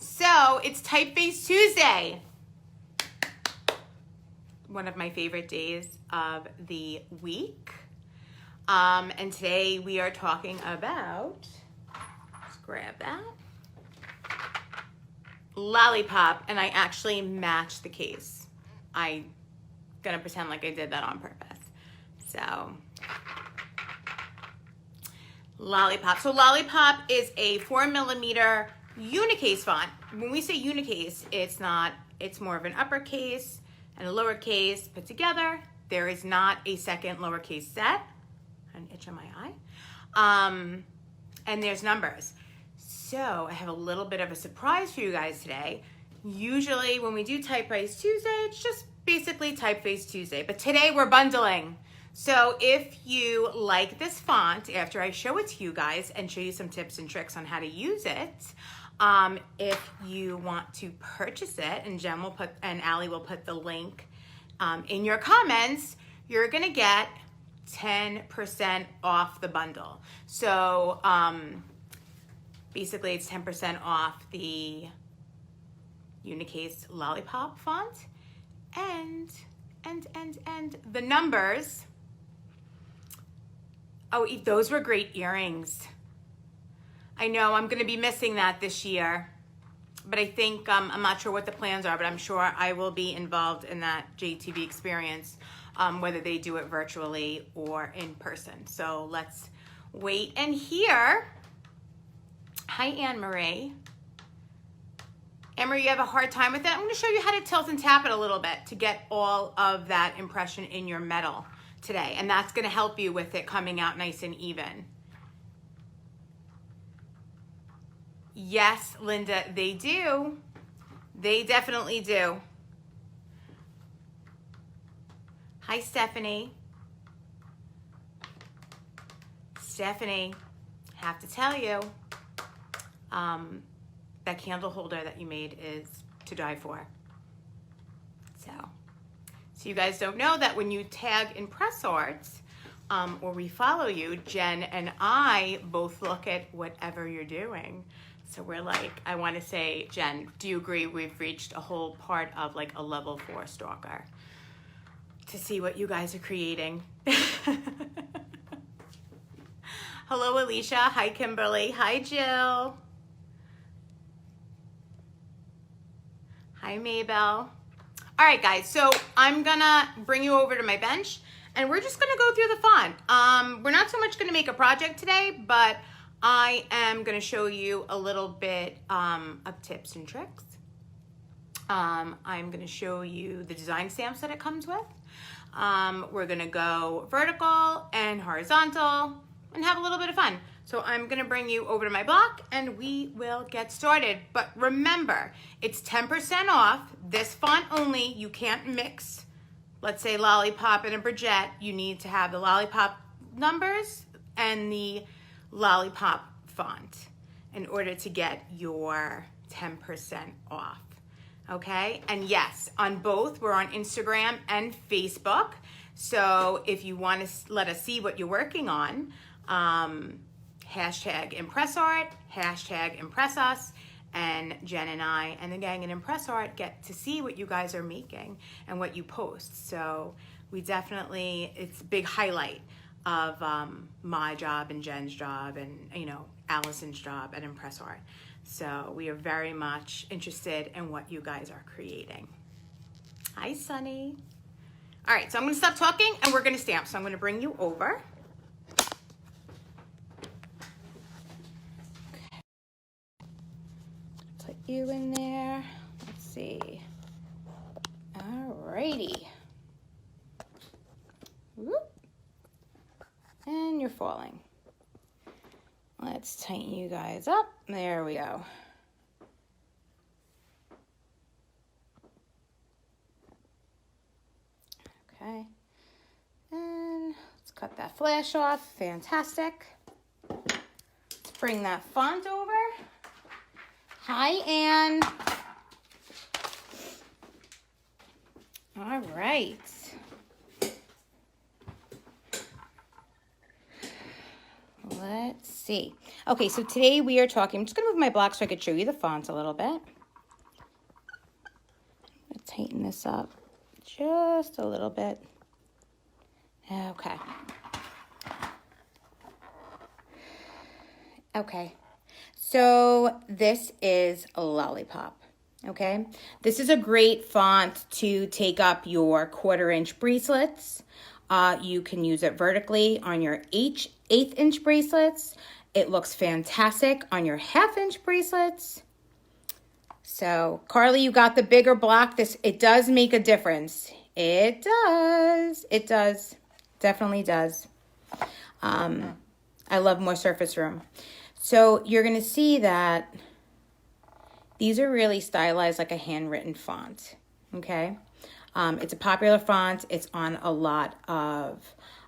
So it's Typeface Tuesday. One of my favorite days of the week. And today we are talking about, let's grab that, Lollipop, and I actually matched the case. I'm gonna pretend like I did that on purpose. So, Lollipop. So Lollipop is a 4mm unicase font. When we say unicase, it's more of an uppercase and a lowercase put together. There is not a second lowercase set. An itch on my eye. And there's numbers. So I have a little bit of a surprise for you guys today. Usually when we do Typeface Tuesday, it's just basically Typeface Tuesday. But today we're bundling. So if you like this font, after I show it to you guys and show you some tips and tricks on how to use it, if you want to purchase it, and Jen will put, and Allie will put the link in your comments, you're gonna get 10% off the bundle. So basically it's 10% off the unicase Lollipop font, and the numbers. Oh, those were great earrings. I know I'm gonna be missing that this year, but I think, I'm not sure what the plans are, but I'm sure I will be involved in that JTV experience, whether they do it virtually or in person. So let's wait and hear. Hi, Anne-Marie. Anne-Marie, you have a hard time with it? I'm gonna show you how to tilt and tap it a little bit to get all of that impression in your metal today. And that's gonna help you with it coming out nice and even. Yes, Linda, they do. They definitely do. Hi, Stephanie. Stephanie, have to tell you, that candle holder that you made is to die for. So you guys don't know that when you tag ImpressArt, or we follow you, Jen and I both look at whatever you're doing. So we're like, I want to say, Jen, do you agree we've reached a whole part of like a level 4 stalker to see what you guys are creating? Hello, Alicia. Hi, Kimberly. Hi, Jill. Hi, Maybell. All right, guys. So I'm gonna bring you over to my bench, and we're just gonna go through the font. We're not so much gonna make a project today, but I am gonna show you a little bit of tips and tricks. I'm gonna show you the design stamps that it comes with. We're gonna go vertical and horizontal and have a little bit of fun. So I'm gonna bring you over to my block and we will get started. But remember, it's 10% off, this font only. You can't mix, let's say, Lollipop and a Bridget. You need to have the Lollipop numbers and the Lollipop font in order to get your 10% off, okay? And yes, on both, we're on Instagram and Facebook. So if you want to let us see what you're working on, hashtag ImpressArt, hashtag ImpressUs, and Jen and I and the gang at ImpressArt get to see what you guys are making and what you post. So we definitely, it's a big highlight of my job and Jen's job and, you know, Allison's job at ImpressArt. So we are very much interested in what you guys are creating. Hi, Sunny. All right, so I'm gonna stop talking and we're gonna stamp. So I'm gonna bring you over. Put you in there. Let's see. All righty. Whoop. And you're falling. Let's tighten you guys up. There we go. Okay. And let's cut that flash off. Fantastic. Let's bring that font over. Hi, Anne. All right. Let's see. Okay, so today we are talking, I'm just gonna move my block so I could show you the fonts a little bit. tighten this up just a little bit. Okay. Okay. So this is a Lollipop. Okay. This is a great font to take up your 1/4-inch bracelets. You can use it vertically on your 1/8-inch bracelets. It looks fantastic on your 1/2-inch bracelets. So, Carly, you got the bigger block. It does make a difference. It does. It does. Definitely does. I love more surface room. So, you're going to see that these are really stylized like a handwritten font. Okay? It's a popular font. It's on a lot of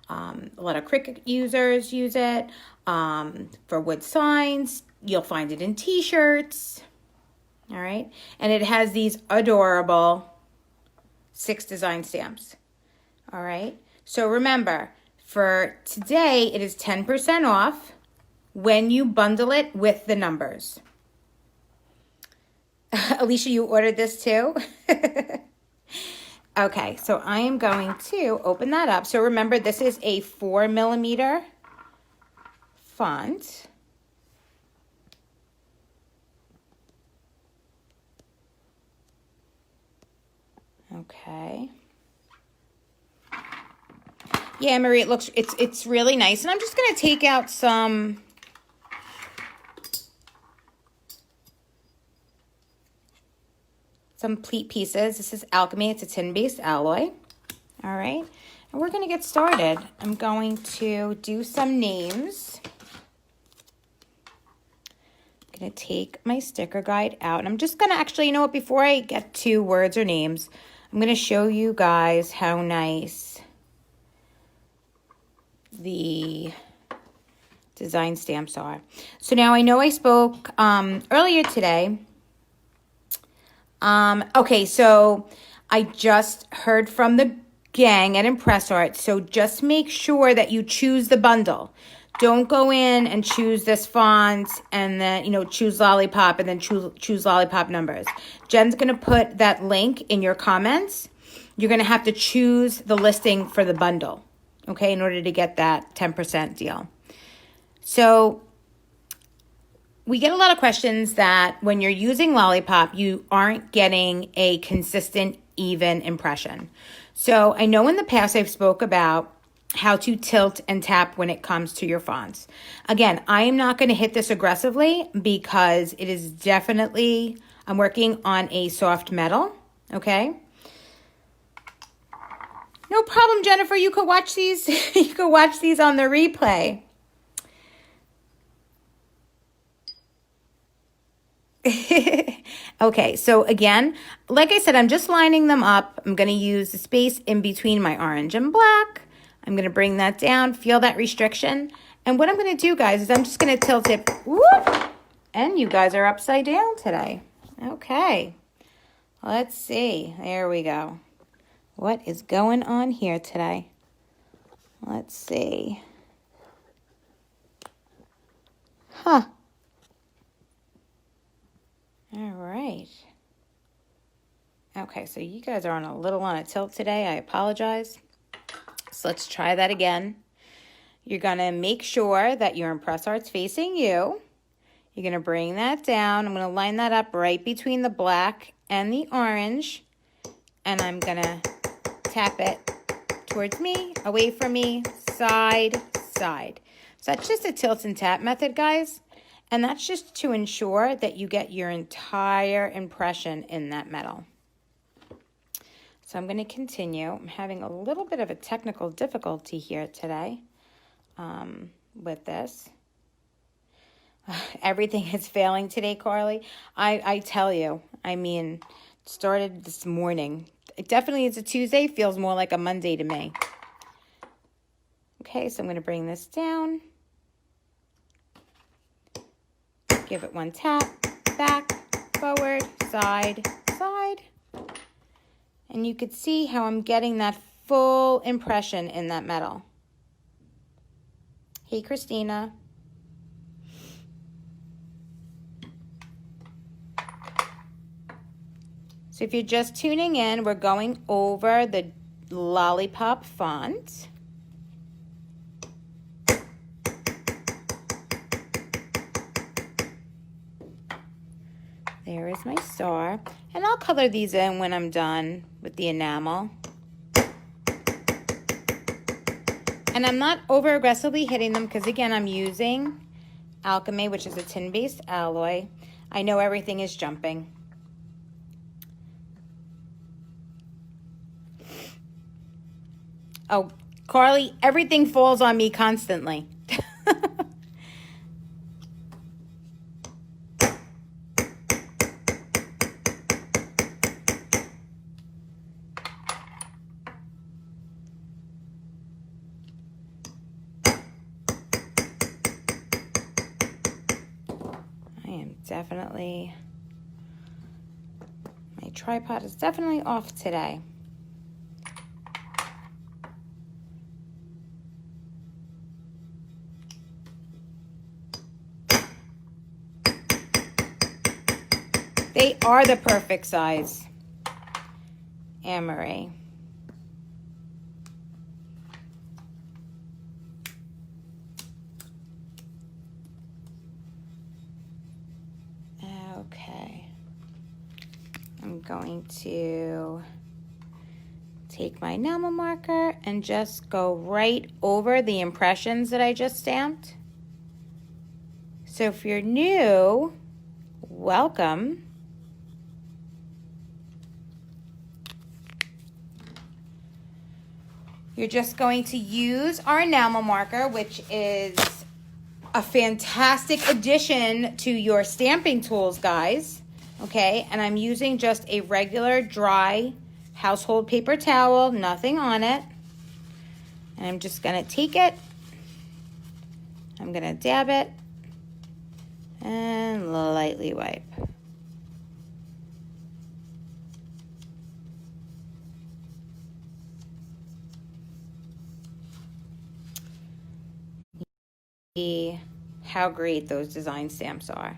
Cricut users use it. For wood signs. You'll find it in t-shirts. All right. And it has these adorable 6 design stamps. All right. So remember, for today, it is 10% off when you bundle it with the numbers. Alicia, you ordered this too? Okay. So I am going to open that up. So remember, this is a 4mm font. Okay. Yeah, Marie, it's really nice. And I'm just going to take out some pleat pieces. This is Alchemy. It's a tin-based alloy. All right. And we're going to get started. I'm going to do some names. I'm going to take my sticker guide out. And I'm just going to actually, you know what, before I get to words or names, I'm going to show you guys how nice the design stamps are. So now I know I spoke earlier today. Okay, so I just heard from the gang at ImpressArt. So just make sure that you choose the bundle. Don't go in and choose this font and then, choose Lollipop and then choose Lollipop numbers. Jen's going to put that link in your comments. You're going to have to choose the listing for the bundle, okay, in order to get that 10% deal. So we get a lot of questions that when you're using Lollipop, you aren't getting a consistent, even impression. So I know in the past I've spoke about how to tilt and tap when it comes to your fonts. Again, I am not going to hit this aggressively because it is definitely, I'm working on a soft metal, okay? No problem, Jennifer. You could watch these. You could watch these on the replay. Okay, so again, like I said, I'm just lining them up. I'm going to use the space in between my orange and black. I'm going to bring that down, feel that restriction. And what I'm going to do, guys, is I'm just going to tilt it. Whoop, and you guys are upside down today. Okay, let's see. There we go. What is going on here today? Let's see. Huh. All right. Okay, so you guys are on a tilt today. I apologize. So let's try that again. You're going to make sure that your ImpressArt's facing you. You're going to bring that down. I'm going to line that up right between the black and the orange. And I'm going to tap it towards me, away from me, side, side. So that's just a tilt and tap method, guys. And that's just to ensure that you get your entire impression in that metal. So I'm going to continue. I'm having a little bit of a technical difficulty here today with this. Everything is failing today, Carly. I tell you, I mean, it started this morning. It definitely is a Tuesday. Feels more like a Monday to me. Okay, so I'm going to bring this down. Give it one tap, back, forward, side, side. And you could see how I'm getting that full impression in that metal. Hey, Christina. So if you're just tuning in, we're going over the Lollipop font. There is my star. And I'll color these in when I'm done with the enamel. And I'm not over aggressively hitting them because, again, I'm using Alchemy, which is a tin-based alloy. I know everything is jumping. Oh, Carly, everything falls on me constantly. Definitely, my tripod is definitely off today. They are the perfect size, Anne-Marie. Okay, I'm going to take my enamel marker and just go right over the impressions that I just stamped. So if you're new, welcome. You're just going to use our enamel marker, which is a fantastic addition to your stamping tools, guys. Okay, and I'm using just a regular dry household paper towel, nothing on it. And I'm just gonna take it, I'm gonna dab it, and lightly wipe. How great those design stamps are.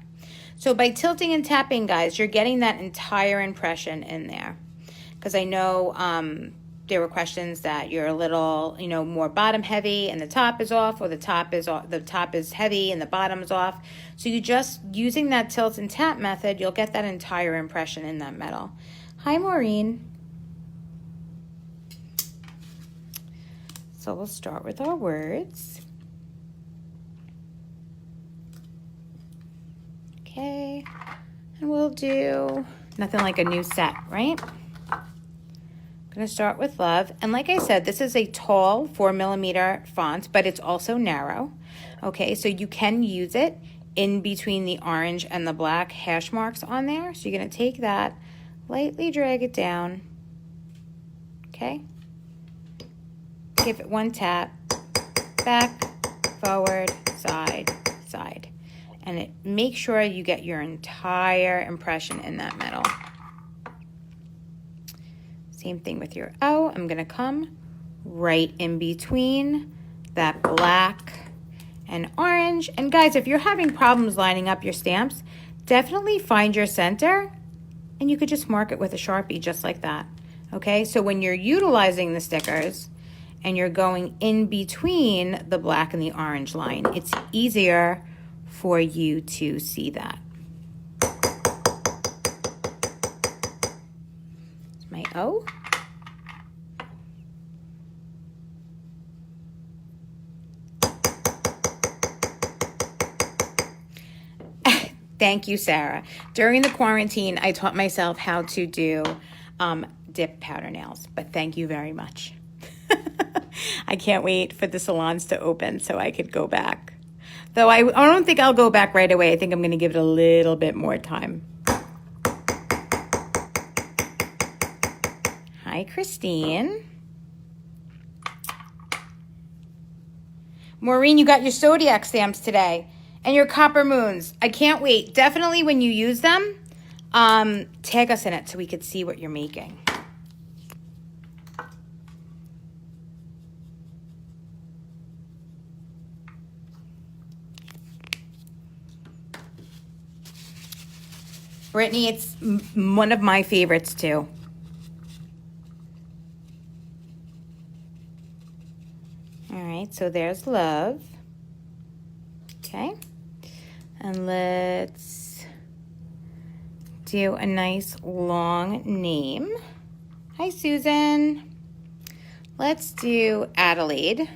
So by tilting and tapping, guys, you're getting that entire impression in there. Because I know there were questions that you're a little, more bottom heavy and the top is off, or the top is heavy and the bottom is off. So you just using that tilt and tap method, you'll get that entire impression in that metal. Hi, Maureen. So we'll start with our words. Okay, and we'll do nothing like a new set, right? I'm gonna start with love. And like I said, this is a tall 4mm font, but it's also narrow. Okay, so you can use it in between the orange and the black hash marks on there. So you're gonna take that, lightly drag it down, okay? Give it one tap, back, forward, side, side. And make sure you get your entire impression in that metal. Same thing with your O. I'm gonna come right in between that black and orange. And guys, if you're having problems lining up your stamps, definitely find your center and you could just mark it with a Sharpie just like that. Okay, so when you're utilizing the stickers and you're going in between the black and the orange line, it's easier for you to see that. It's my O. Thank you, Sarah. During the quarantine, I taught myself how to do dip powder nails, but thank you very much. I can't wait for the salons to open so I could go back. Though I don't think I'll go back right away. I think I'm going to give it a little bit more time. Hi, Christine. Maureen, you got your Zodiac stamps today and your Copper Moons. I can't wait. Definitely when you use them, tag us in it so we could see what you're making. Brittany, it's one of my favorites too. All right, so there's love. Okay, and let's do a nice long name. Hi, Susan. Let's do Adelaide.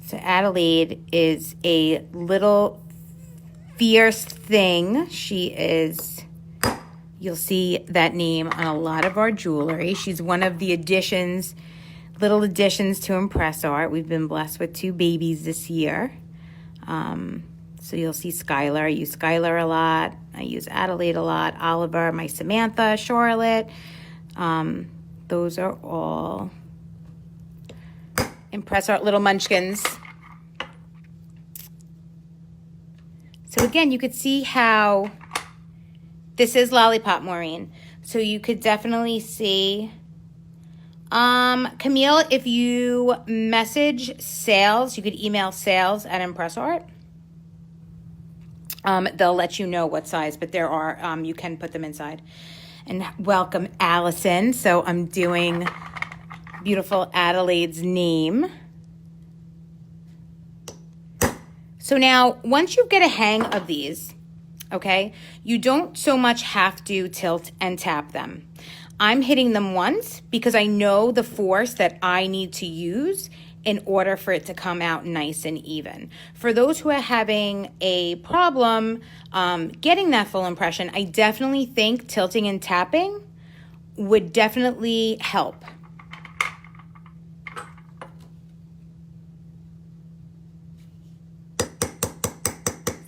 So Adelaide is a little fierce thing. She is, you'll see that name on a lot of our jewelry. She's one of the additions, little additions to ImpressArt. We've been blessed with 2 babies this year. So you'll see Skylar. I use Skylar a lot. I use Adelaide a lot. Oliver, my Samantha, Charlotte. Those are all ImpressArt little munchkins. So again, you could see how this is Lollipop, Maureen. So you could definitely see. Camille, if you message sales, you could email sales at ImpressArt. They'll let you know what size, but there are, you can put them inside. And welcome, Allison. So I'm doing beautiful Adelaide's name. So now, once you get a hang of these, okay, you don't so much have to tilt and tap them. I'm hitting them once because I know the force that I need to use in order for it to come out nice and even. For those who are having a problem getting that full impression, I definitely think tilting and tapping would definitely help.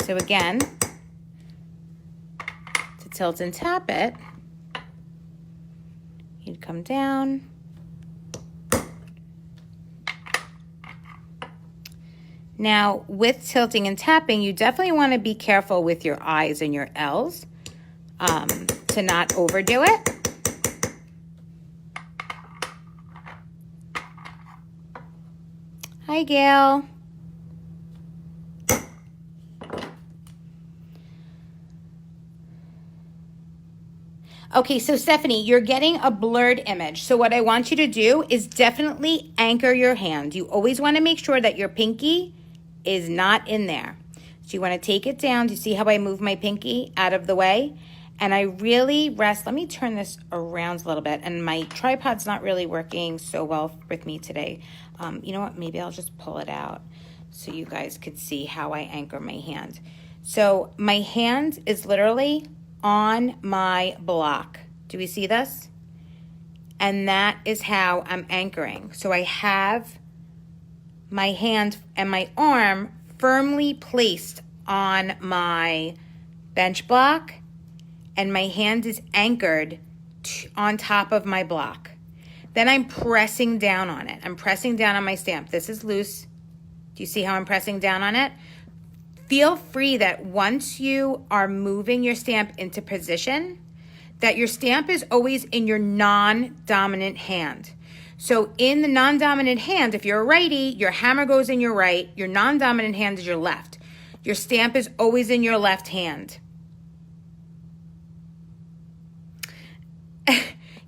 So again, to tilt and tap it, you'd come down. Now, with tilting and tapping, you definitely want to be careful with your I's and your L's to not overdo it. Hi, Gail. Okay, so Stephanie, you're getting a blurred image. So what I want you to do is definitely anchor your hand. You always want to make sure that your pinky is not in there. So you want to take it down. Do you see how I move my pinky out of the way? And I really rest. Let me turn this around a little bit. And my tripod's not really working so well with me today. You know what? Maybe I'll just pull it out so you guys could see how I anchor my hand. So my hand is literally on my block. Do we see this? And that is how I'm anchoring. So I have my hand and my arm firmly placed on my bench block, and my hand is anchored on top of my block. Then I'm pressing down on it. I'm pressing down on my stamp. This is loose. Do you see how I'm pressing down on it? Feel free that once you are moving your stamp into position, that your stamp is always in your non-dominant hand. So in the non-dominant hand, if you're a righty, your hammer goes in your right, your non-dominant hand is your left. Your stamp is always in your left hand.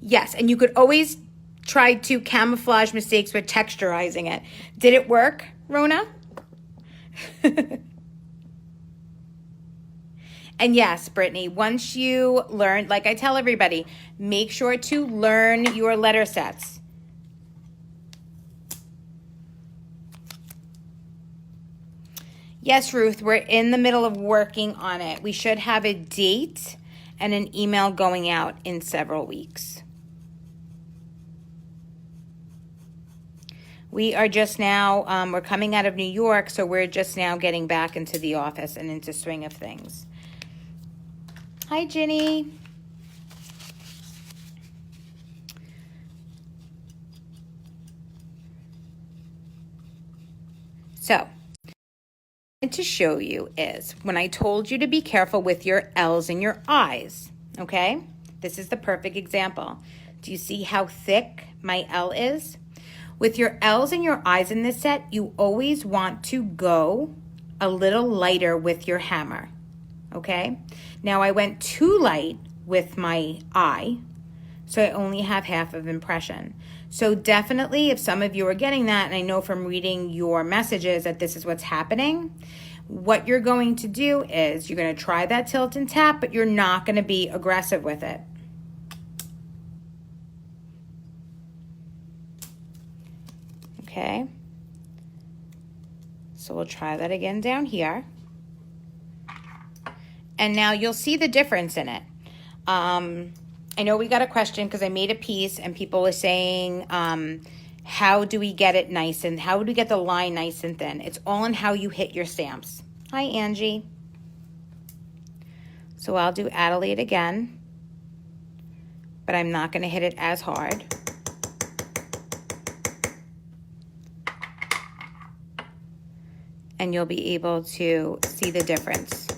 Yes, and you could always try to camouflage mistakes with texturizing it. Did it work, Rona? And yes, Brittany, once you learn, like I tell everybody, make sure to learn your letter sets. Yes, Ruth, we're in the middle of working on it. We should have a date and an email going out in several weeks. We are just now, we're coming out of New York, so we're just now getting back into the office and into swing of things. Hi, Ginny. So, what to show you is when I told you to be careful with your L's and your I's, okay? This is the perfect example. Do you see how thick my L is? With your L's and your I's in this set, you always want to go a little lighter with your hammer, okay? Now I went too light with my eye, so I only have half of impression. So definitely, if some of you are getting that, and I know from reading your messages that this is what's happening, what you're going to do is you're going to try that tilt and tap, but you're not going to be aggressive with it. Okay. So we'll try that again down here. And now you'll see the difference in it. I know we got a question because I made a piece and people were saying, how do we get it nice and how do we get the line nice and thin? It's all in how you hit your stamps. Hi, Angie. So I'll do Adelaide again, but I'm not going to hit it as hard. And you'll be able to see the difference.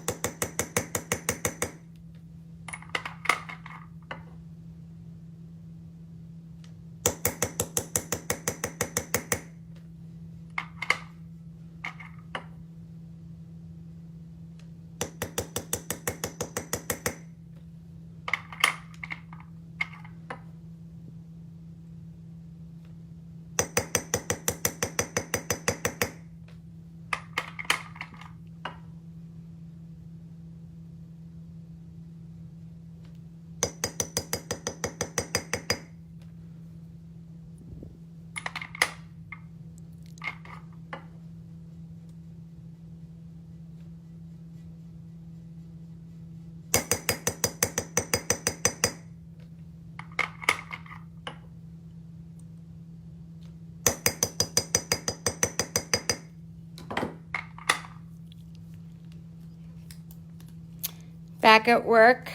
Back at work.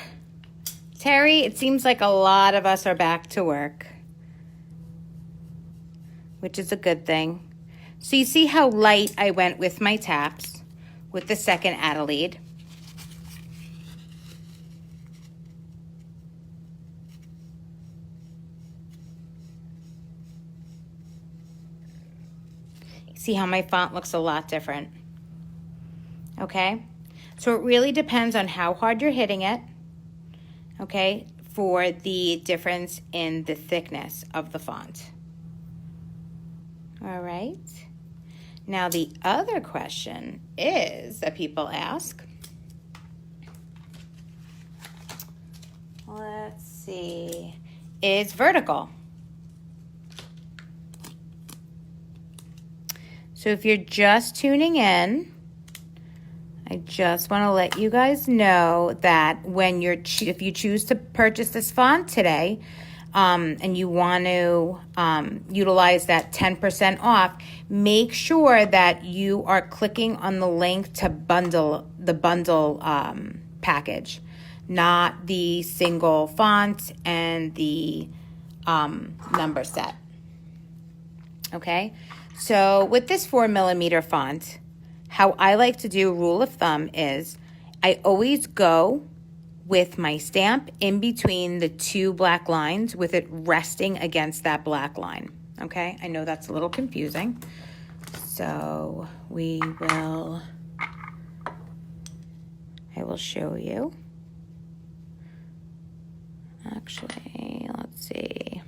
Terry, it seems like a lot of us are back to work, which is a good thing. So you see how light I went with my taps with the second Adelaide. See how my font looks a lot different. Okay? So it really depends on how hard you're hitting it, okay, for the difference in the thickness of the font. All right. Now the other question is that people ask, let's see, is vertical. So if you're just tuning in, I just want to let you guys know that when if you choose to purchase this font today, and you want to utilize that 10% off, make sure that you are clicking on the link to bundle package, not the single font and the number set. Okay, so with this 4mm font, how I like to do rule of thumb is I always go with my stamp in between the two black lines with it resting against that black line. Okay, I know that's a little confusing. So I will show you. Actually, let's see.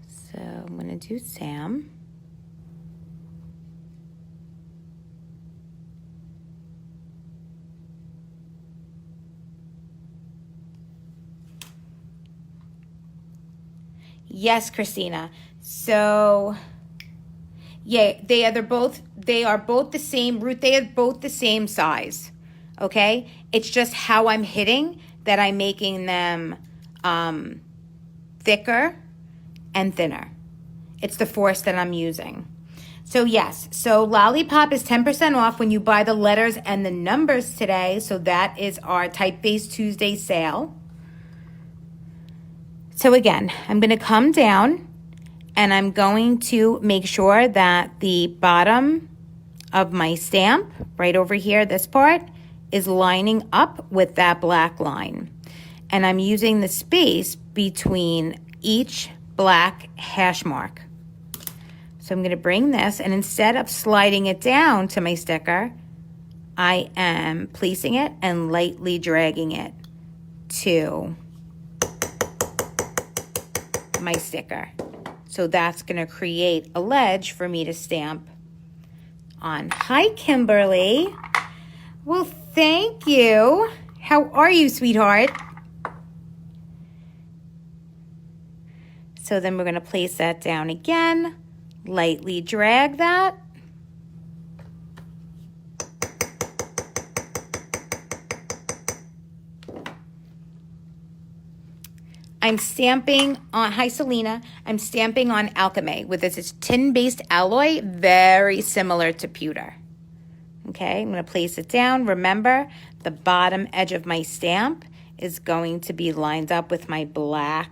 So I'm gonna do Sam. Yes, Christina. So, yeah, they are both the same root. They are both the same size. Okay, it's just how I'm hitting that I'm making them thicker and thinner. It's the force that I'm using. So yes, so Lollipop is 10% off when you buy the letters and the numbers today. So that is our Typeface Tuesday sale. So again, I'm going to come down and I'm going to make sure that the bottom of my stamp, right over here, this part, is lining up with that black line. And I'm using the space between each black hash mark. So I'm going to bring this, and instead of sliding it down to my sticker, I am placing it and lightly dragging it to my sticker. So that's going to create a ledge for me to stamp on. Hi, Kimberly. Well, thank you. How are you, sweetheart? So then we're going to place that down again, lightly drag that. I'm stamping on, hi Selena, I'm stamping on Alchemy with this tin-based alloy, very similar to pewter. Okay, I'm going to place it down. Remember, the bottom edge of my stamp is going to be lined up with my black,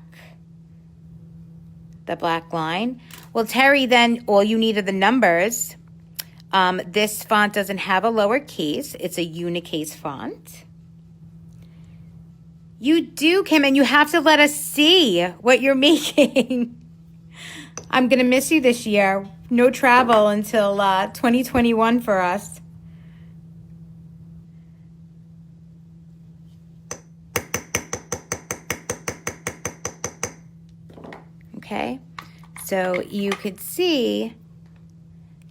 the black line. Well, Terry, then all you need are the numbers. This font doesn't have a lowercase. It's a unicase font. You do, Kim, and you have to let us see what you're making. I'm going to miss you this year. No travel until 2021 for us. Okay, so you could see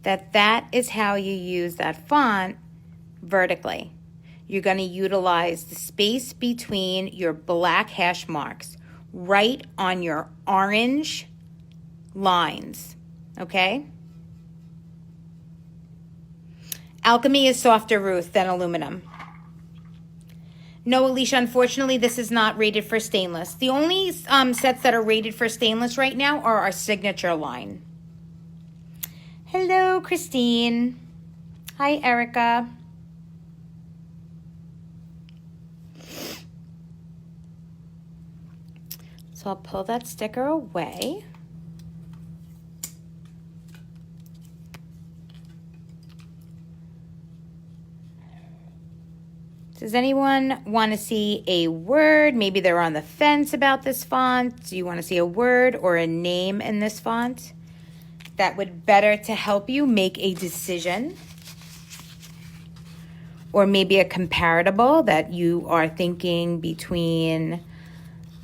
that that is how you use that font vertically. You're going to utilize the space between your black hash marks right on your orange lines, okay? Alchemy is softer, Ruth, than aluminum. No, Alicia, unfortunately, this is not rated for stainless. The only sets that are rated for stainless right now are our signature line. Hello, Christine. Hi, Erica. So I'll pull that sticker away. Does anyone want to see a word? Maybe they're on the fence about this font. Do you want to see a word or a name in this font that would better to help you make a decision? Or maybe a comparable that you are thinking between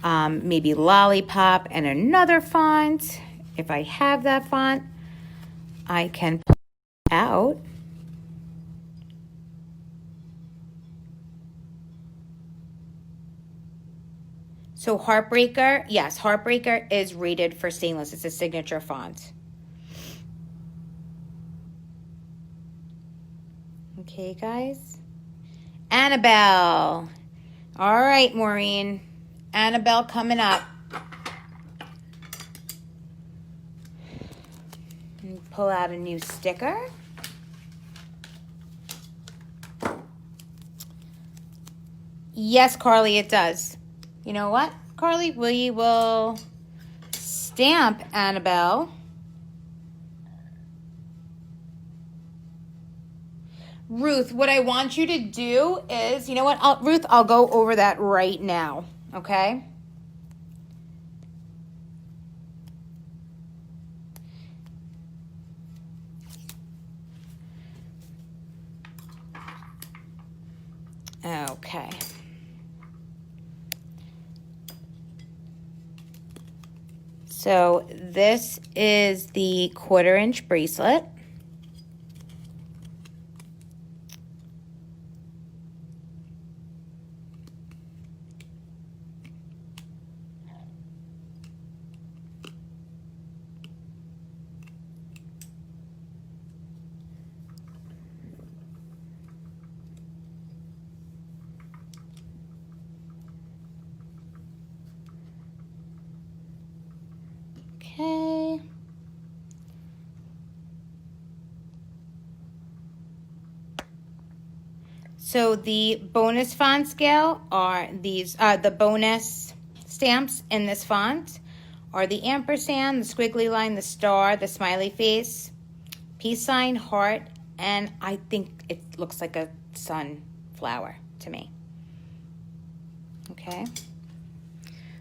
maybe Lollipop and another font. If I have that font, I can pull it out. So Heartbreaker, yes, Heartbreaker is rated for stainless. It's a signature font. Okay, guys. Annabelle. All right, Maureen. Annabelle coming up. And pull out a new sticker. Yes, Carly, it does. You know what, Carly? We will stamp Annabelle. Ruth, what I want you to do is, you know what, Ruth, I'll go over that right now, okay? Okay. So this is the 1/4 inch bracelet. Okay. So the bonus font scale are these, the bonus stamps in this font are the ampersand, the squiggly line, the star, the smiley face, peace sign, heart, and I think it looks like a sunflower to me. Okay.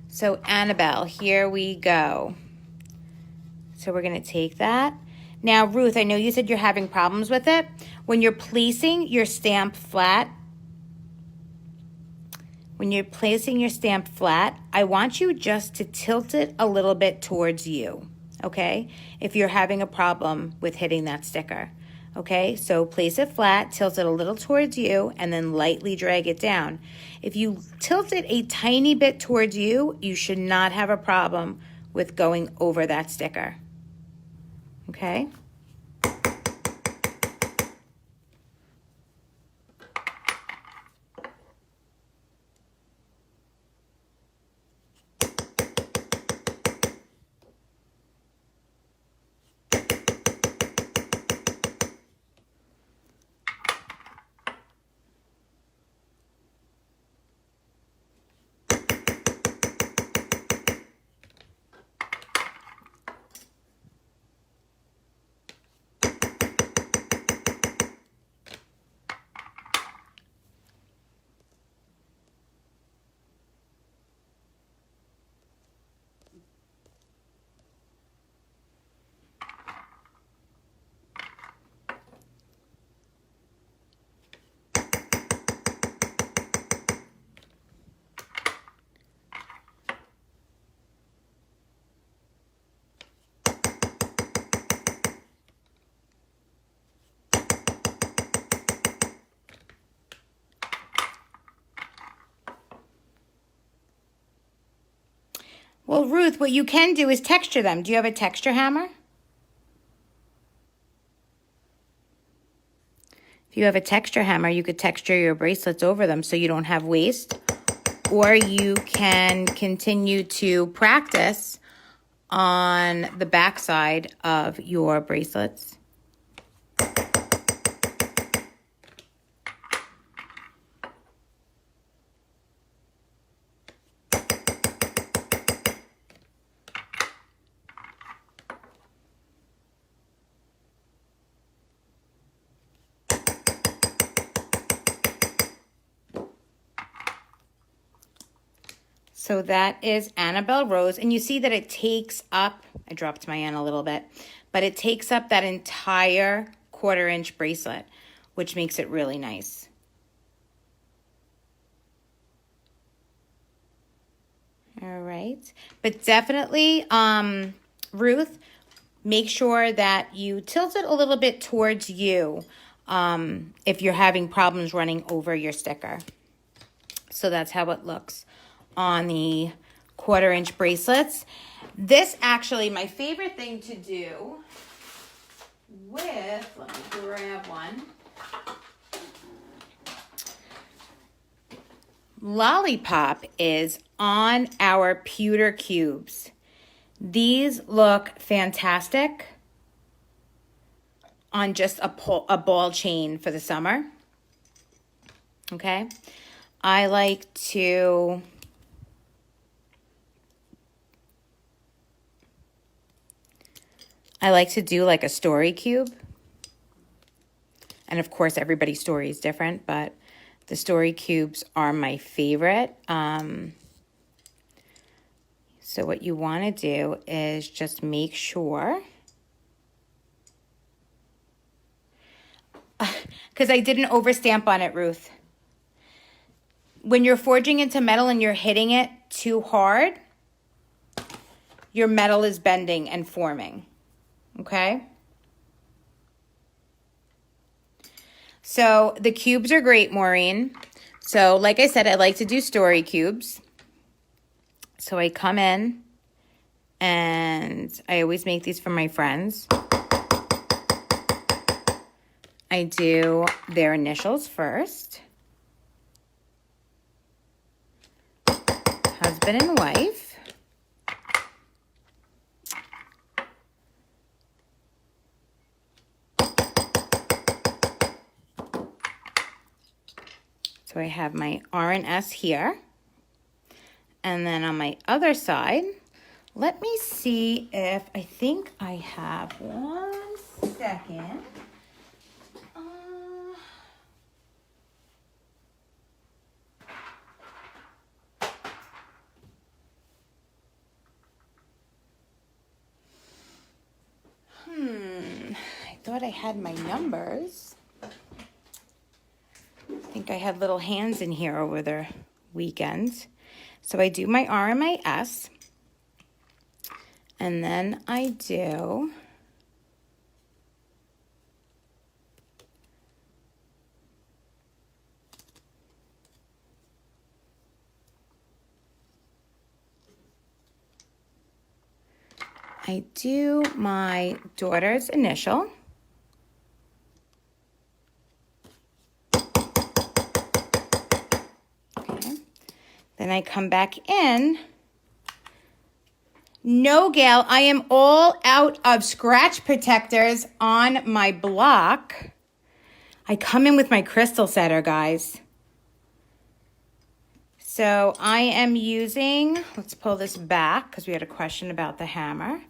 So Annabelle, here we go. So we're going to take that. Now, Ruth, I know you said you're having problems with it. When you're placing your stamp flat, I want you just to tilt it a little bit towards you, okay? If you're having a problem with hitting that sticker, okay? So place it flat, tilt it a little towards you, and then lightly drag it down. If you tilt it a tiny bit towards you, you should not have a problem with going over that sticker, okay? Well, Ruth, what you can do is texture them. Do you have a texture hammer? If you have a texture hammer, you could texture your bracelets over them so you don't have waste. Or you can continue to practice on the back side of your bracelets. So that is Annabelle Rose. And you see that it takes up, I dropped my N a little bit, but it takes up that entire 1/4 inch bracelet, which makes it really nice. All right. But definitely, Ruth, make sure that you tilt it a little bit towards you if you're having problems running over your sticker. So that's how it looks on the 1/4 inch bracelets. This actually, my favorite thing to do with, let me grab one. Lollipop is on our pewter cubes. These look fantastic on just a ball chain for the summer. Okay. I like to do like a story cube. And of course, everybody's story is different, but the story cubes are my favorite. So what you want to do is just make sure, because I didn't overstamp on it, Ruth. When you're forging into metal and you're hitting it too hard, your metal is bending and forming, okay? So the cubes are great, Maureen. So like I said, I like to do story cubes. So I come in and I always make these for my friends. I do their initials first. Husband and wife. So I have my R and S here. And then on my other side, let me see if, I think I have, 1 second. thought I had my numbers. I think I had little hands in here over the weekend. So I do my R and my S. And then I do my daughter's initial. Okay. Then I come back in. No, Gail, I am all out of scratch protectors on my block. I come in with my crystal setter, guys. So I am using, let's pull this back because we had a question about the hammer.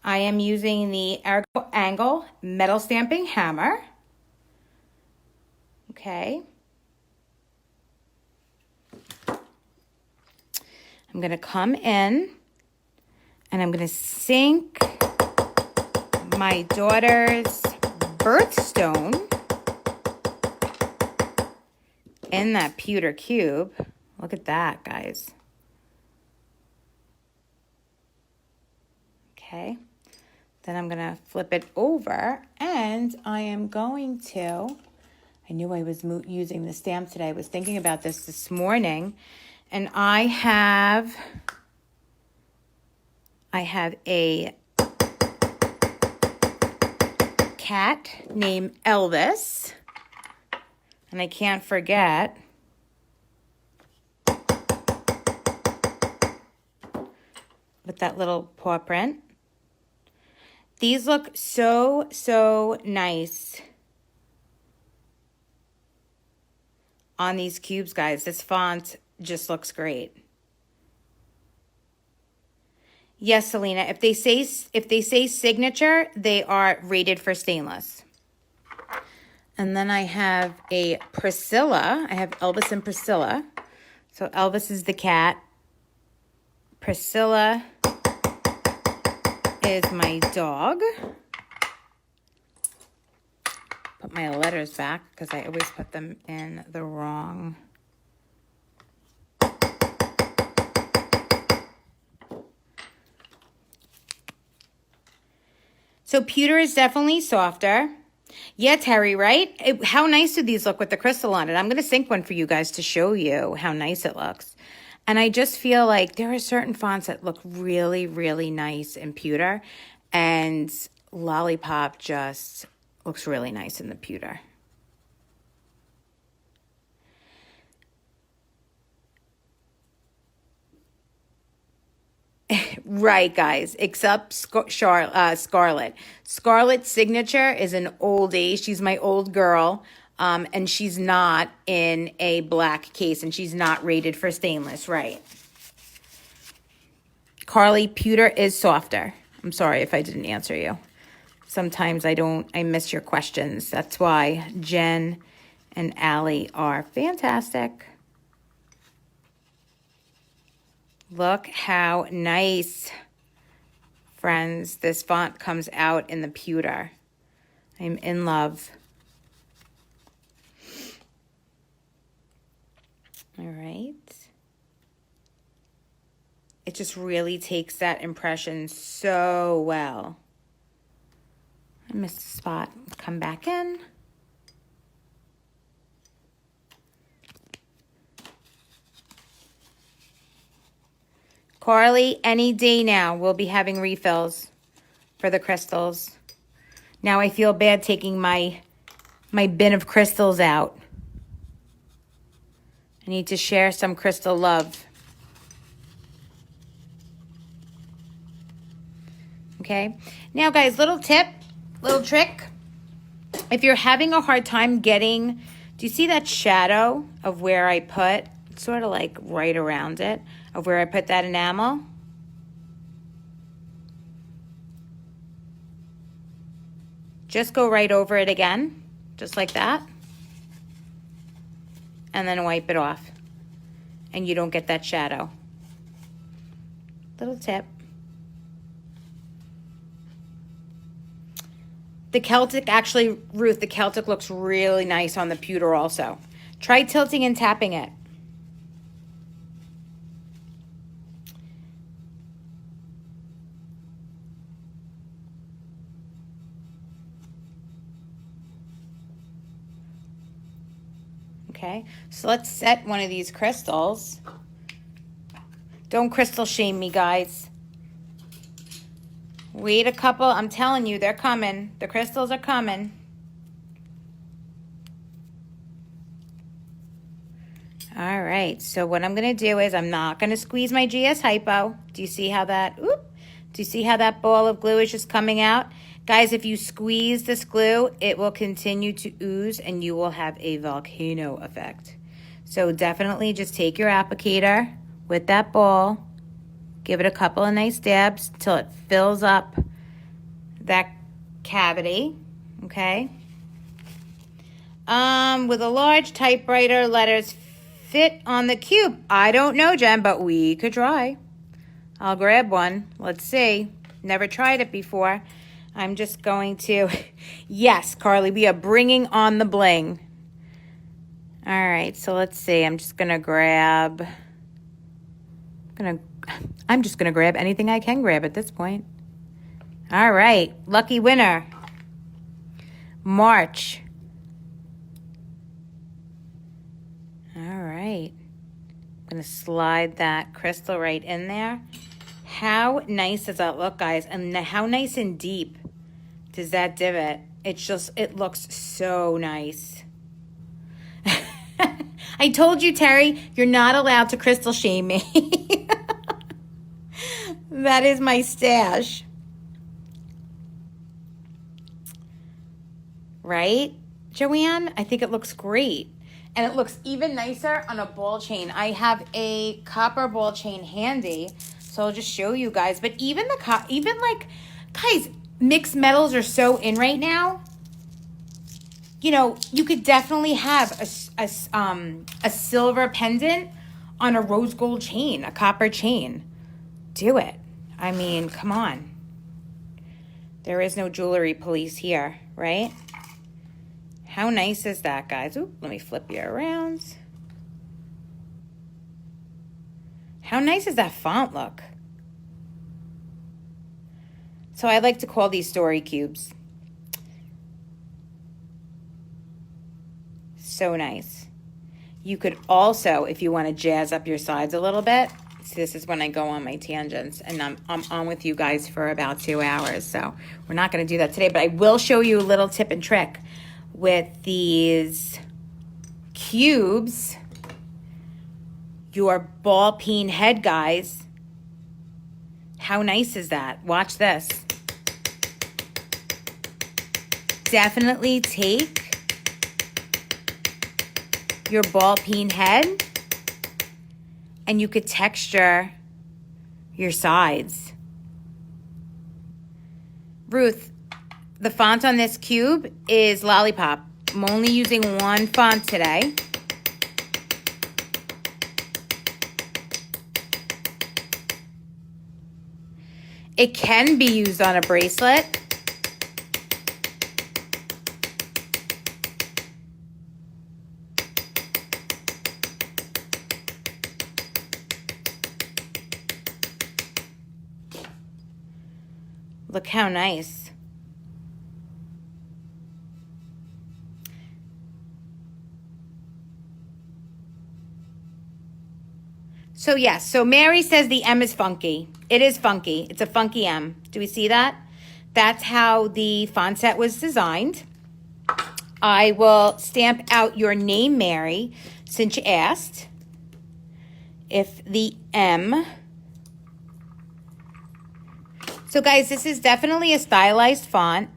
I am using the Ergo Angle metal stamping hammer. Okay. I'm going to come in and I'm going to sink my daughter's birthstone in that pewter cube. Look at that, guys. Okay. Then I'm going to flip it over and I am going to, I knew I was using the stamp today. I was thinking about this morning, and I have a cat named Elvis, and I can't forget with that little paw print. These look so, so nice on these cubes, guys. This font just looks great. Yes, Selena, if they say signature, they are rated for stainless. And then I have a Priscilla. I have Elvis and Priscilla. So Elvis is the cat. Priscilla is my dog. Put my letters back because I always put them in the wrong. So pewter is definitely softer. Yeah, Terry, right? How nice do these look with the crystal on it? I'm going to sink one for you guys to show you how nice it looks. And I just feel like there are certain fonts that look really, really nice in pewter. And Lollipop just looks really nice in the pewter. Right, guys, except Scarlett. Scarlett's signature is an oldie. She's my old girl. And she's not in a black case, and she's not rated for stainless, right? Carly, pewter is softer. I'm sorry if I didn't answer you. Sometimes I miss your questions. That's why Jen and Allie are fantastic. Look how nice, friends, this font comes out in the pewter. I'm in love. All right. It just really takes that impression so well. I missed a spot. Come back in. Carly, any day now, we'll be having refills for the crystals. Now I feel bad taking my bin of crystals out. I need to share some crystal love. Okay. Now, guys, little tip, little trick. If you're having a hard time getting, do you see that shadow of where I put, sort of like right around it, of where I put that enamel? Just go right over it again, just like that. And then wipe it off. And you don't get that shadow. Little tip. The Celtic, actually, Ruth, the Celtic looks really nice on the pewter also. Try tilting and tapping it. Okay, so let's set one of these crystals. Don't crystal shame me, guys. Wait a couple. I'm telling you, they're coming. The crystals are coming. All right, so what I'm going to do is I'm not going to squeeze my GS Hypo. Do you see how that, do you see how that ball of glue is just coming out? Guys, if you squeeze this glue, it will continue to ooze and you will have a volcano effect. So definitely just take your applicator with that ball, give it a couple of nice dabs till it fills up that cavity, okay? With a large typewriter, letters fit on the cube. I don't know, Jen, but we could try. I'll grab one. Let's see. Never tried it before. I'm just going to, yes, Carly, we are bringing on the bling. All right, so let's see. I'm just gonna grab, I'm just gonna grab anything I can grab at this point. All right, lucky winner, March. All right, I'm gonna slide that crystal right in there. How nice does that look, guys? And how nice and deep does that divot? It's just, it looks so nice. I told you, Terry, you're not allowed to crystal shame me. That is my stash. Right, Joanne? I think it looks great. And it looks even nicer on a ball chain. I have a copper ball chain handy, so I'll just show you guys. But even like, guys, mixed metals are so in right now. You know, you could definitely have a silver pendant on a rose gold chain, a copper chain. Do it. I mean, come on. There is no jewelry police here, right? How nice is that, guys? Ooh, let me flip you around. How nice does that font look? So I like to call these story cubes. So nice. You could also, if you want to jazz up your sides a little bit, see, this is when I go on my tangents, and I'm on with you guys for about 2 hours. So we're not going to do that today, but I will show you a little tip and trick with these cubes. Your ball peen head, guys. How nice is that? Watch this. Definitely take your ball peen head and you could texture your sides. Ruth, the font on this cube is Lollipop. I'm only using one font today. It can be used on a bracelet. Look how nice. So yes, so Mary says the M is funky. It is funky. It's a funky M. Do we see that? That's how the font set was designed. I will stamp out your name, Mary, since you asked. If the M... So guys, this is definitely a stylized font.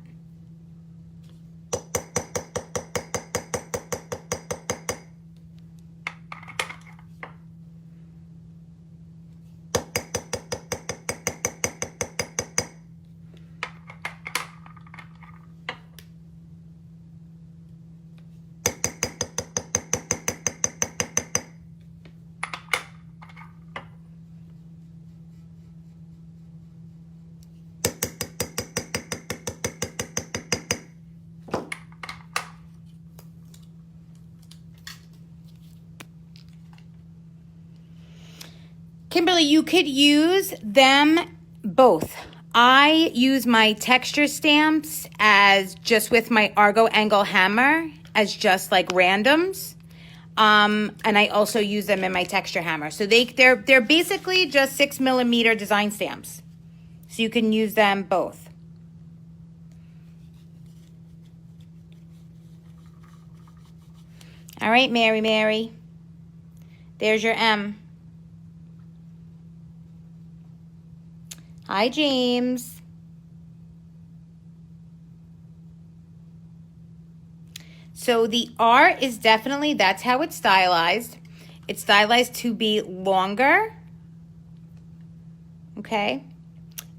Kimberly, you could use them both. I use my texture stamps as just with my Argo Angle hammer as just like randoms. And I also use them in my texture hammer. So they're basically just 6mm design stamps. So you can use them both. All right, Mary. There's your M. Hi, James. So the R is definitely, that's how it's stylized. It's stylized to be longer. Okay.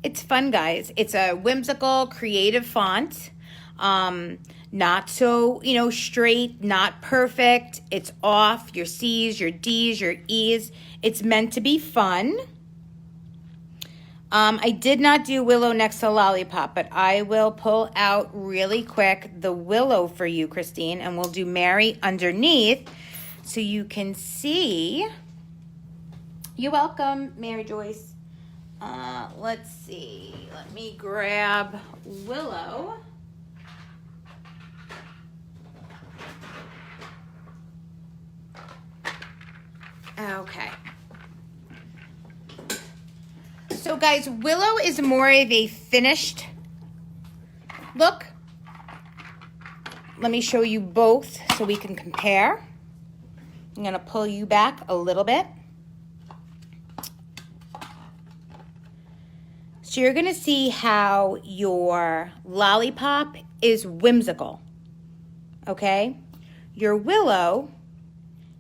It's fun, guys. It's a whimsical, creative font. Not so, straight, not perfect. It's off your C's, your D's, your E's. It's meant to be fun. I did not do Willow next to Lollipop, but I will pull out really quick the Willow for you, Christine, and we'll do Mary underneath so you can see. You're welcome, Mary Joyce. Let's see. Let me grab Willow. Okay. So guys, Willow is more of a finished look. Let me show you both so we can compare. I'm gonna pull you back a little bit. So you're gonna see how your Lollipop is whimsical, okay? Your Willow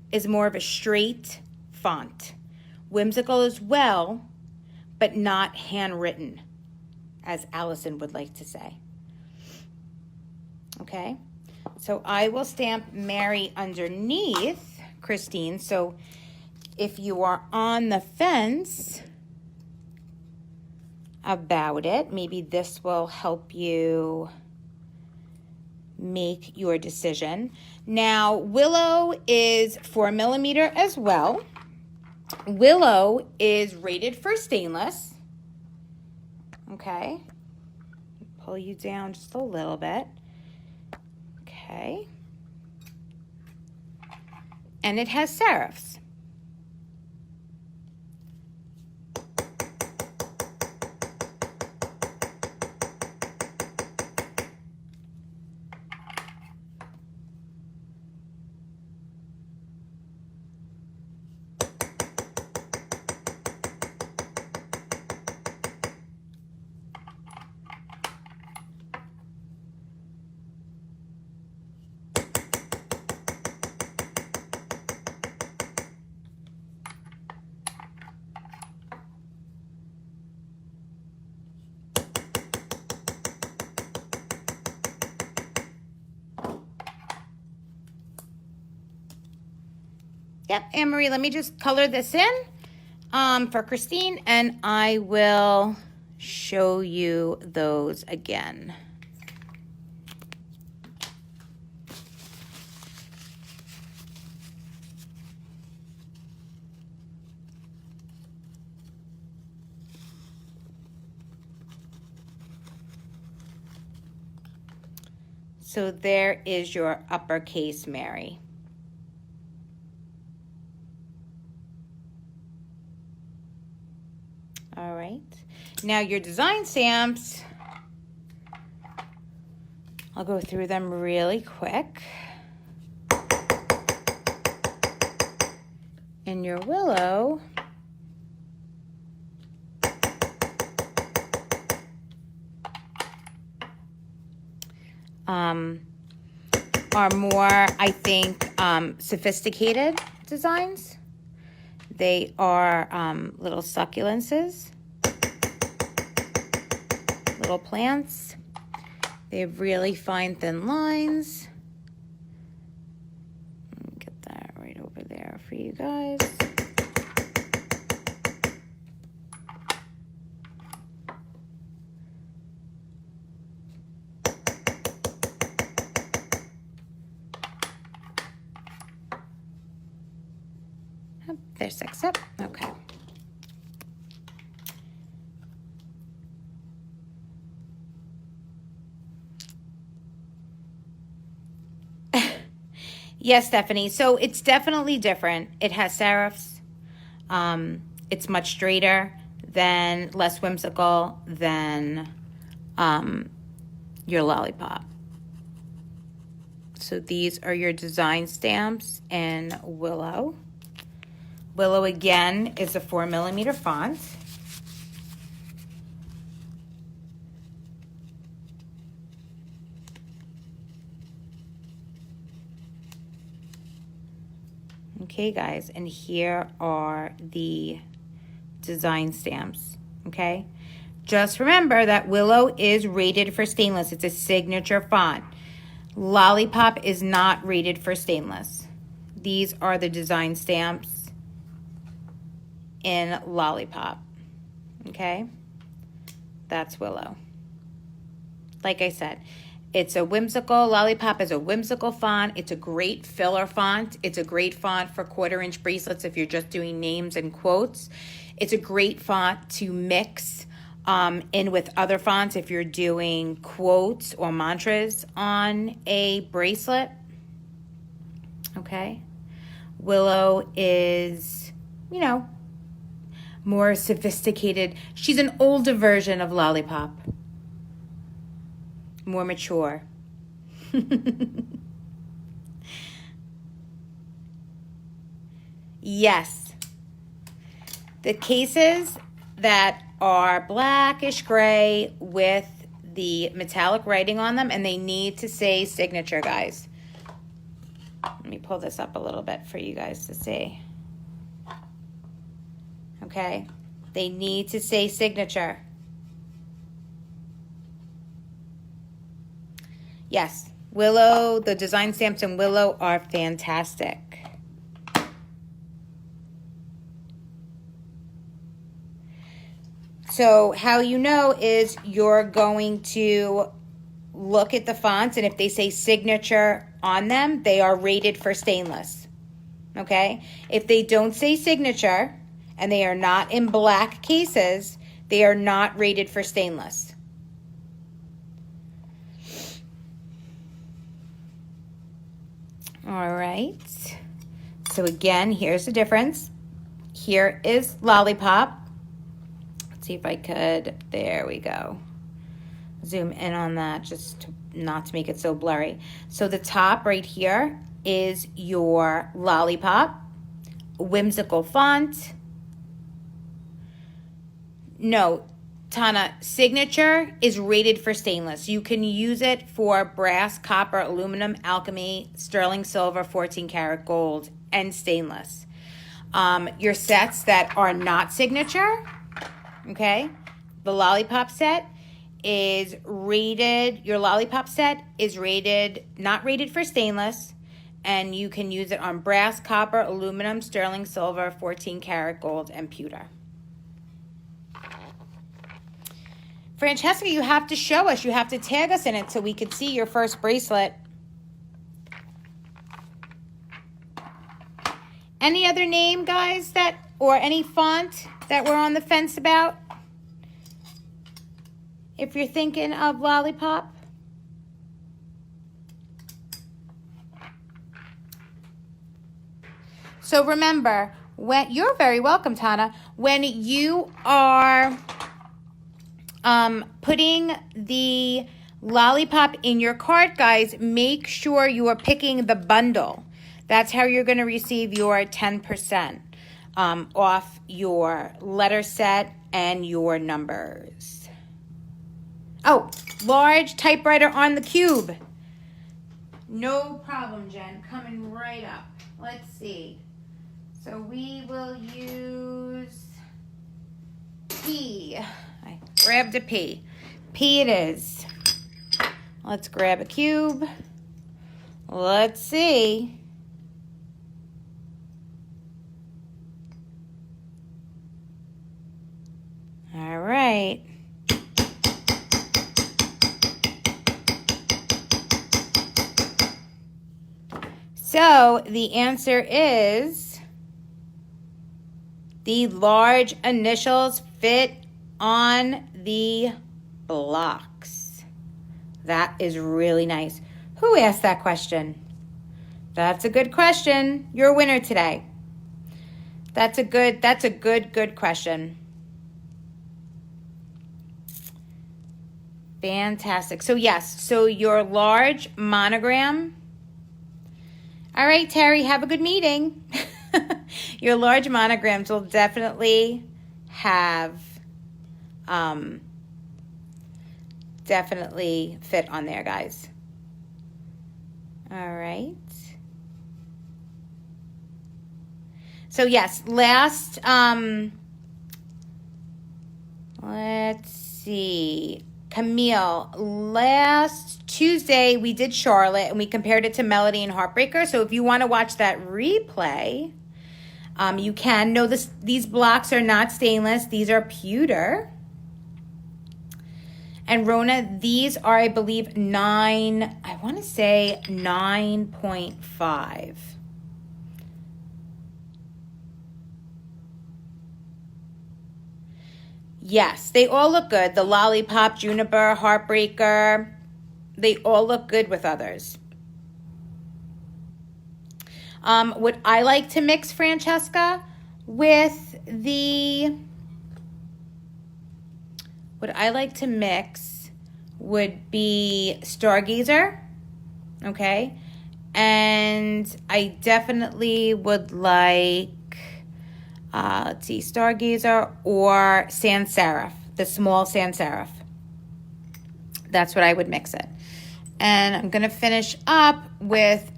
is more of a straight font. Whimsical as well, but not handwritten, as Allison would like to say. Okay, so I will stamp Mary underneath Christine. So if you are on the fence about it, maybe this will help you make your decision. Now, Willow is 4mm as well. Willow is rated for stainless. Okay. Pull you down just a little bit. Okay. And it has serifs. Yep, Anne-Marie, let me just color this in for Christine, and I will show you those again. So there is your uppercase Mary. All right, now your design stamps, I'll go through them really quick. In your Willow, are more, I think, sophisticated designs. They are little succulences, little plants. They have really fine, thin lines. Let me get that right over there for you guys. There's 6 up. Okay. Yes, Stephanie. So it's definitely different. It has serifs. It's much straighter than, less whimsical than your Lollipop. So these are your design stamps in Willow. Willow, again, is a 4mm font. Okay, guys, and here are the design stamps, okay? Just remember that Willow is rated for stainless. It's a signature font. Lollipop is not rated for stainless. These are the design stamps in Lollipop, okay? That's Willow. Like I said, it's a whimsical, Lollipop is a whimsical font. It's a great filler font. It's a great font for 1/4-inch bracelets if you're just doing names and quotes. It's a great font to mix in with other fonts if you're doing quotes or mantras on a bracelet. Okay. Willow is, you know, more sophisticated. She's an older version of Lollipop. More mature. Yes. The cases that are blackish gray with the metallic writing on them, and they need to say signature, guys. Let me pull this up a little bit for you guys to see. Okay? They need to say signature. Yes, Willow, the design stamps in Willow are fantastic. So how you know is you're going to look at the fonts, and if they say signature on them, they are rated for stainless. Okay? If they don't say signature and they are not in black cases, they are not rated for stainless. All right, so again, here's the difference. Here is Lollipop. Let's see if I could, there we go. Zoom in on that just not to make it so blurry. So the top right here is your Lollipop, whimsical font. No, Tana, signature is rated for stainless. You can use it for brass, copper, aluminum, alchemy, sterling silver, 14-karat gold, and stainless. Your sets that are not signature, okay, the Lollipop set is rated, your Lollipop set is rated, not rated for stainless, and you can use it on brass, copper, aluminum, sterling silver, 14-karat gold, and pewter. Francesca, you have to show us. You have to tag us in it so we could see your first bracelet. Any other name, guys, that, or any font that we're on the fence about? If you're thinking of Lollipop. So remember, when you're very welcome, Tana, when you are putting the Lollipop in your cart, guys, make sure you are picking the bundle. That's how you're going to receive your 10% off your letter set and your numbers. Oh, large typewriter on the cube. No problem, Jen. Coming right up. Let's see. So we will use P. I grabbed a P. P it is. Let's grab a cube. Let's see. All right. So the answer is the large initials fit on the blocks. That is really nice. Who asked that question? That's a good question. You're a winner today. That's a good question. Fantastic. So yes, so your large monogram. All right, Terry, have a good meeting. Your large monograms will definitely have, definitely fit on there, guys. All right. So yes, last, let's see, Camille, last Tuesday we did Charlotte and we compared it to Melody and Heartbreaker. So if you want to watch that replay, you can. No, these blocks are not stainless. These are pewter. And Rona, these are, I believe, I want to say 9.5. Yes, they all look good. The Lollipop, Juniper, Heartbreaker, they all look good with others. What I like to mix, Francesca, with what I like to mix would be Stargazer, okay? And I definitely would like, let's see, Stargazer or Sans Serif, the small Sans Serif. That's what I would mix it. And I'm going to finish up with,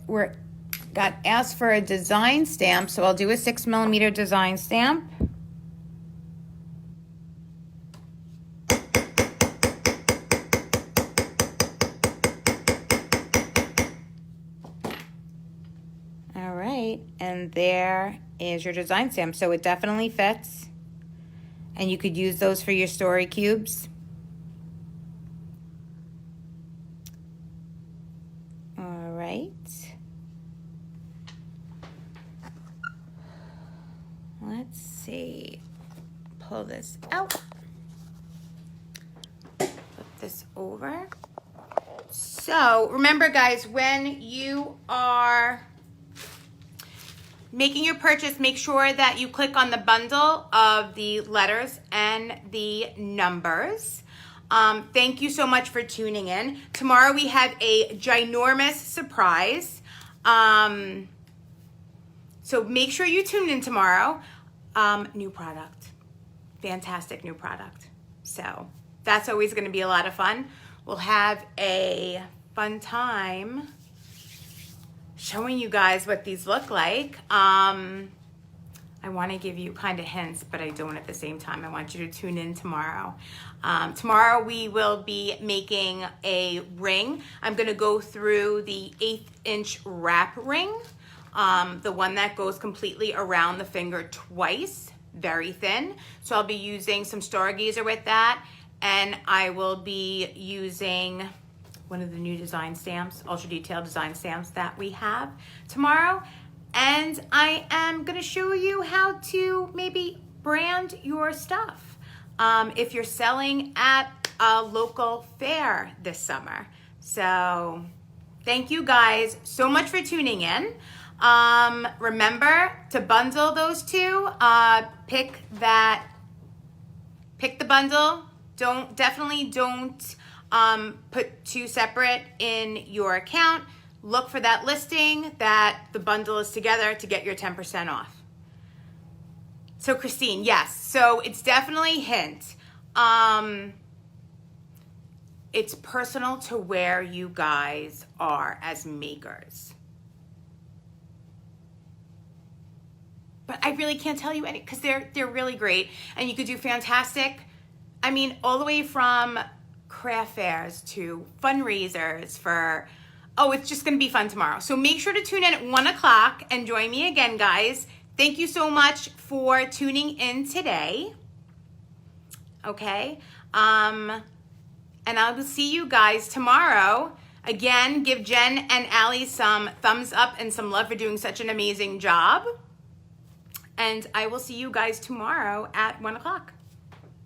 got asked for a design stamp, so I'll do a 6mm design stamp. All right, and there is your design stamp. So it definitely fits, and you could use those for your story cubes. All right. Let's see. Pull this out. Flip this over. So remember, guys, when you are making your purchase, make sure that you click on the bundle of the letters and the numbers. Thank you so much for tuning in. Tomorrow we have a ginormous surprise. So make sure you tune in tomorrow. New product. Fantastic new product. So that's always going to be a lot of fun. We'll have a fun time showing you guys what these look like. I want to give you kind of hints, but I don't at the same time. I want you to tune in tomorrow. Tomorrow we will be making a ring. I'm going to go through the 1/8" wrap ring, the one that goes completely around the finger twice, very thin. So I'll be using some Stargazer with that, and I will be using one of the new design stamps, ultra detailed design stamps that we have tomorrow. And I am gonna show you how to maybe brand your stuff if you're selling at a local fair this summer. So thank you guys so much for tuning in. Remember to bundle those two, pick the bundle. Definitely don't put two separate in your account. Look for that listing that the bundle is together to get your 10% off. So Christine, yes. So it's definitely hint. It's personal to where you guys are as makers. But I really can't tell you any, because they're really great. And you could do fantastic, I mean, all the way from craft fairs to fundraisers for, oh, it's just going to be fun tomorrow. So make sure to tune in at 1 o'clock and join me again, guys. Thank you so much for tuning in today. Okay. And I will see you guys tomorrow. Again, give Jen and Allie some thumbs up and some love for doing such an amazing job. And I will see you guys tomorrow at 1 o'clock.